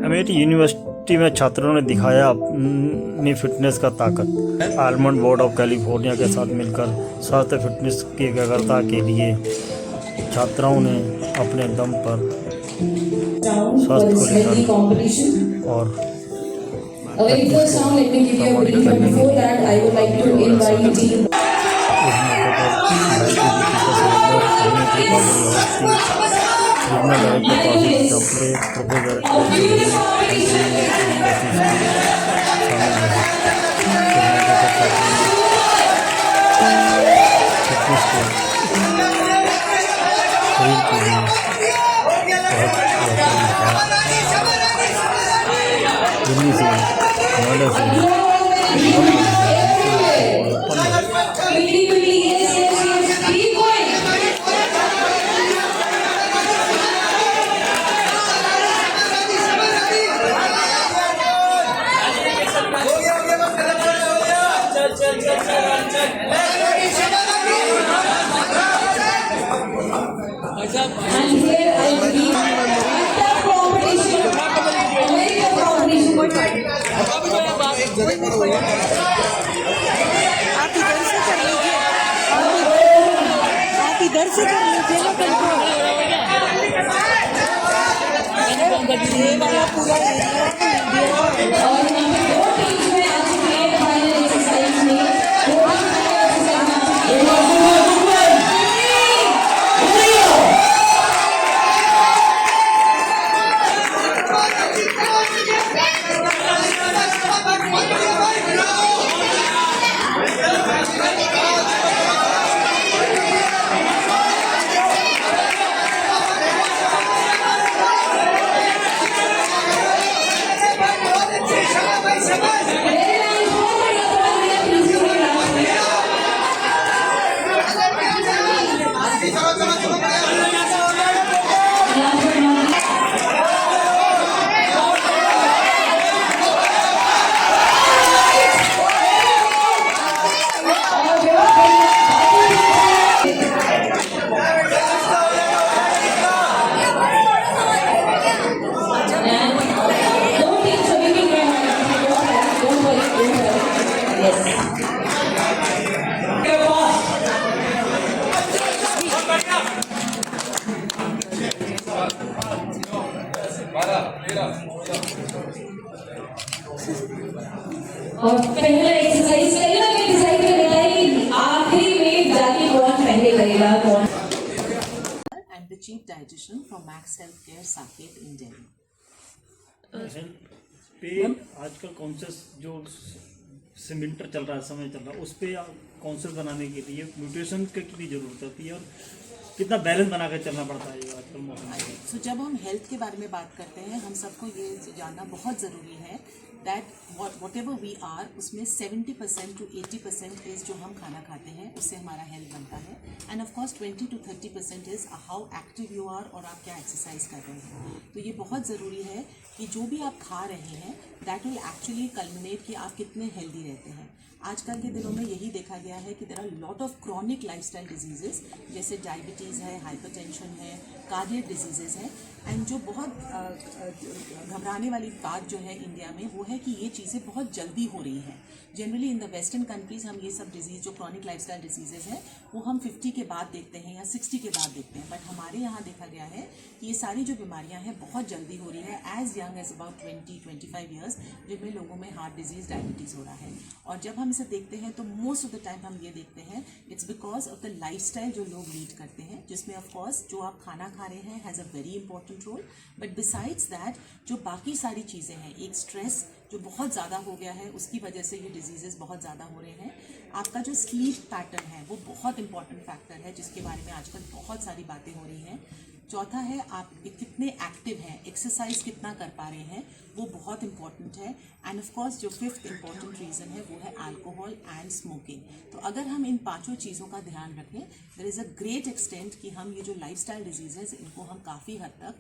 Amethi university में छात्रों ने दिखाया अपनी फिटनेस का ताकत। आलमंड बोर्ड ऑफ कैलिफोर्निया के साथ मिलकर स्वास्थ्य फिटनेस की एकाग्रता के लिए छात्राओं ने अपने दम पर स्वास्थ्य को लेकर और आप इधर से कर लीजिए ना ये वाला पूरा और पहला एक्सरसाइज करेगा मैं डिसाइड कर बताया कि आखिरी में जाके कौन पहले करेगा कौन। And the chief dietitian from Max Healthcare Saket in Delhi. Health पे आजकल कॉन्शियस जो सेमिस्टर चल रहा है, समय चल रहा है, उस पे कॉन्शियस बनाने के लिए न्यूट्रिशन की कितनी जरूरत होती है और कितना बैलेंस बना कर चलना पड़ता है आजकल मौसम में। So जब हम हेल्थ के बारे में बात करते हैं, हम सबको ये जानना बहुत ज़रूरी है दैट whatever we are उसमें 70% to 80% इज जो हम खाना खाते हैं उससे हमारा हेल्थ बनता है, and of course 20 to 30% is how active you are और आप क्या एक्सरसाइज कर रहे हैं। तो ये बहुत ज़रूरी है कि जो भी आप खा रहे हैं दैट विल एक्चुअली कल्मिनेट कि आप कितने हेल्दी रहते हैं। आजकल के दिनों में यही देखा गया है कि there are lot of chronic lifestyle diseases जैसे डायबिटीज़ है, हाइपरटेंशन है, कार्डियक डिजीजेस है, एंड जो बहुत घबराने वाली बात जो है इंडिया में वो है कि ये चीज़ें बहुत जल्दी हो रही हैं। Generally in the western countries हम ये सब डिजीज़ जो क्रॉनिक लाइफस्टाइल डिजीजेस हैं वो हम 50 के बाद देखते हैं या 60 के बाद देखते हैं, बट हमारे यहाँ देखा गया है कि ये सारी जो बीमारियाँ हैं बहुत जल्दी हो रही है as young as about 20-25 years, जिनमें लोगों में हार्ट डिजीज़, डायबिटीज़ हो रहा है। और जब हम इसे देखते हैं तो मोस्ट ऑफ द टाइम हम ये देखते हैं it's because of the lifestyle जो लोग लीड करते हैं, जिसमें ऑफ कोर्स जो आप खाना खा रहे हैं has a very important role, but besides that जो बाकी सारी चीज़ें हैं, एक स्ट्रेस जो बहुत ज़्यादा हो गया है उसकी वजह से ये डिजीज़ेस बहुत ज़्यादा हो रहे हैं। आपका जो स्लीप पैटर्न है वो बहुत इंपॉर्टेंट फैक्टर है जिसके बारे में आजकल बहुत सारी बातें हो रही हैं। चौथा है आप कितने एक्टिव हैं, एक्सरसाइज कितना कर पा रहे हैं, वो बहुत इंपॉर्टेंट है। एंड ऑफ कोर्स जो फिफ्थ इंपॉर्टेंट रीज़न है वो है अल्कोहल एंड स्मोकिंग। तो अगर हम इन पांचों चीज़ों का ध्यान रखें, there is a great extent कि हम ये जो लाइफस्टाइल डिजीज़ेस इनको हम काफ़ी हद तक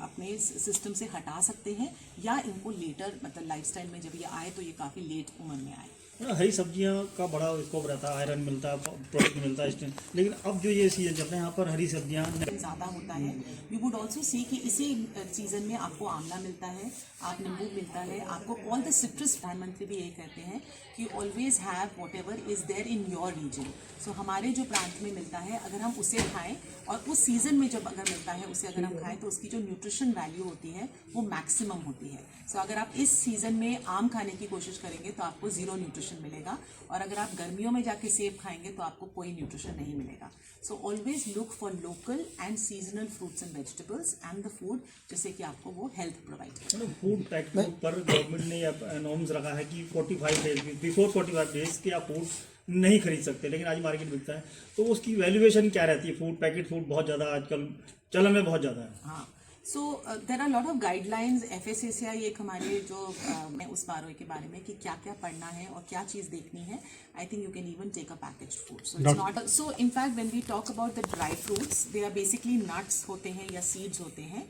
अपने सिस्टम से हटा सकते हैं, या इनको लेटर मतलब लाइफस्टाइल में जब ये आए तो ये काफ़ी लेट उम्र में आए। हरी सब्जियां का बड़ा स्कोप रहता है, आयरन मिलता है, प्रोटीन मिलता है, लेकिन अब जो ये सीजन चल रहे हैं यहाँ पर हरी सब्जियां ज़्यादा होता है। यू वुड ऑल्सो सी कि इसी सीजन में आपको आंवला मिलता है, आप नींबू मिलता है, आपको ऑल द सिट्रस। प्रधानमंत्री भी यही कहते हैं कि always have whatever is there in your region. So हमारे जो प्रांत में मिलता है अगर हम उसे खाएं और उस सीजन में जब अगर मिलता है उसे अगर हम खाएं तो उसकी जो न्यूट्रिशन वैल्यू होती है वो मैक्सिमम होती है। सो अगर आप इस सीजन में आम खाने की कोशिश करेंगे तो आपको ज़ीरो न्यूट्रिशन मिलेगा, और अगर आप गर्मियों में जाके सेब खाएंगे तो आपको कोई न्यूट्रिशन नहीं मिलेगा। So always look for local and seasonal fruits and vegetables and the food जिससे कि आपको वो हेल्थ प्रोवाइड करे। फूड पैकेट पर गवर्नमेंट ने नॉर्म्स रखा है कि 45 डेज बिफोर 45 डेज के आप फूड नहीं खरीद सकते, लेकिन आज मार्केट बिकता है, तो उसकी वैल्यूएशन क्या रहती है? फूड पैकेट फूड बहुत ज़्यादा आजकल चलन में बहुत ज़्यादा है। हाँ, so there are lot of guidelines. FSSAI एक हमारे जो मैं उस बारे के बारे में कि क्या क्या पढ़ना है और क्या चीज़ देखनी है। I think you can even take a packaged food, so it's not. So in fact when we talk about the dry fruits, they are basically nuts होते हैं या सीड्स होते हैं,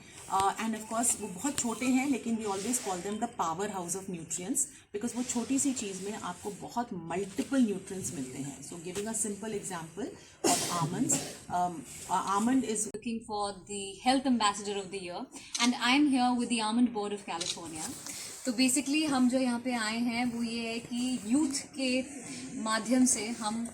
एंड ऑफ कोर्स वो बहुत छोटे हैं, लेकिन we always call them the power house of nutrients, because वो छोटी सी चीज़ में आपको बहुत मल्टीपल न्यूट्रिएंट्स मिलते हैं। So giving a simple example of almonds, almond is looking for the health ambassador of the year and I'm here with the Almond Board of California. तो basically हम जो यहाँ पे आए हैं वो ये है कि यूथ के माध्यम से हम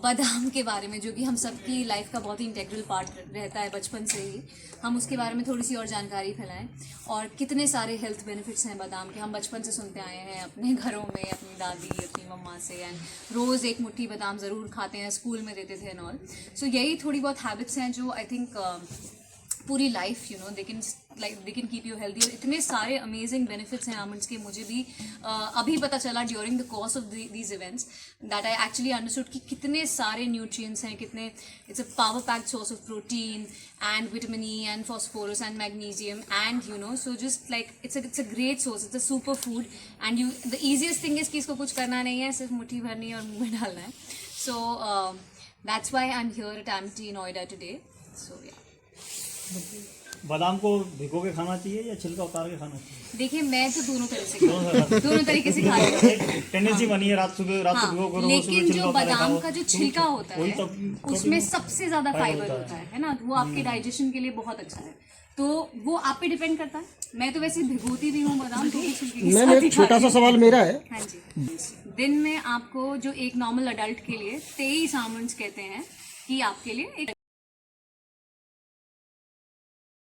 बादाम के बारे में, जो कि हम सबकी लाइफ का बहुत ही इंटेग्रल पार्ट रहता है बचपन से ही, हम उसके बारे में थोड़ी सी और जानकारी फैलाएं। और कितने सारे हेल्थ बेनिफिट्स हैं बादाम के, हम बचपन से सुनते आए हैं अपने घरों में अपनी दादी अपनी मम्मा से, एंड रोज़ एक मुट्ठी बादाम ज़रूर खाते हैं, स्कूल में देते थे एंड ऑल। सो यही थोड़ी बहुत हैबिट्स हैं जो आई थिंक पूरी life you know they can keep you healthy. और इतने सारे अमेजिंग बेनिफिट्स हैं आमंड्स के, मुझे भी अभी पता चला during the course of these events that I actually understood कि कितने सारे न्यूट्रिएंट्स हैं, कितने it's a power packed source of protein and vitamin E and phosphorus and magnesium and you know, so just like it's a great source, it's a super food and you the easiest thing is कि इसको कुछ करना नहीं है, सिर्फ मुट्ठी भरनी है और मुँह में डालना है। So that's why I am here at Amity Noida today. So या बादाम को भिगो के खाना चाहिए या छिलका उतार के खाना चाहिए? देखिए मैं तो दोनों तरह से दोनों तरीके से खा रही हूँ। टेंडेंसी बनी है रात को भिगो करो, लेकिन जो बादाम का जो छिलका होता है उसमें सबसे ज्यादा फाइबर होता है ना, वो आपके डाइजेशन के लिए बहुत अच्छा है, तो वो आप पे डिपेंड करता है। मैं तो वैसे भिगोती भी हूँ बादाम, तो मैम एक छोटा सा सवाल मेरा है। हाँ जी, दिन में आपको जो एक नॉर्मल अडल्ट के लिए 23 आमंड्स कहते हैं कि आपके लिए एक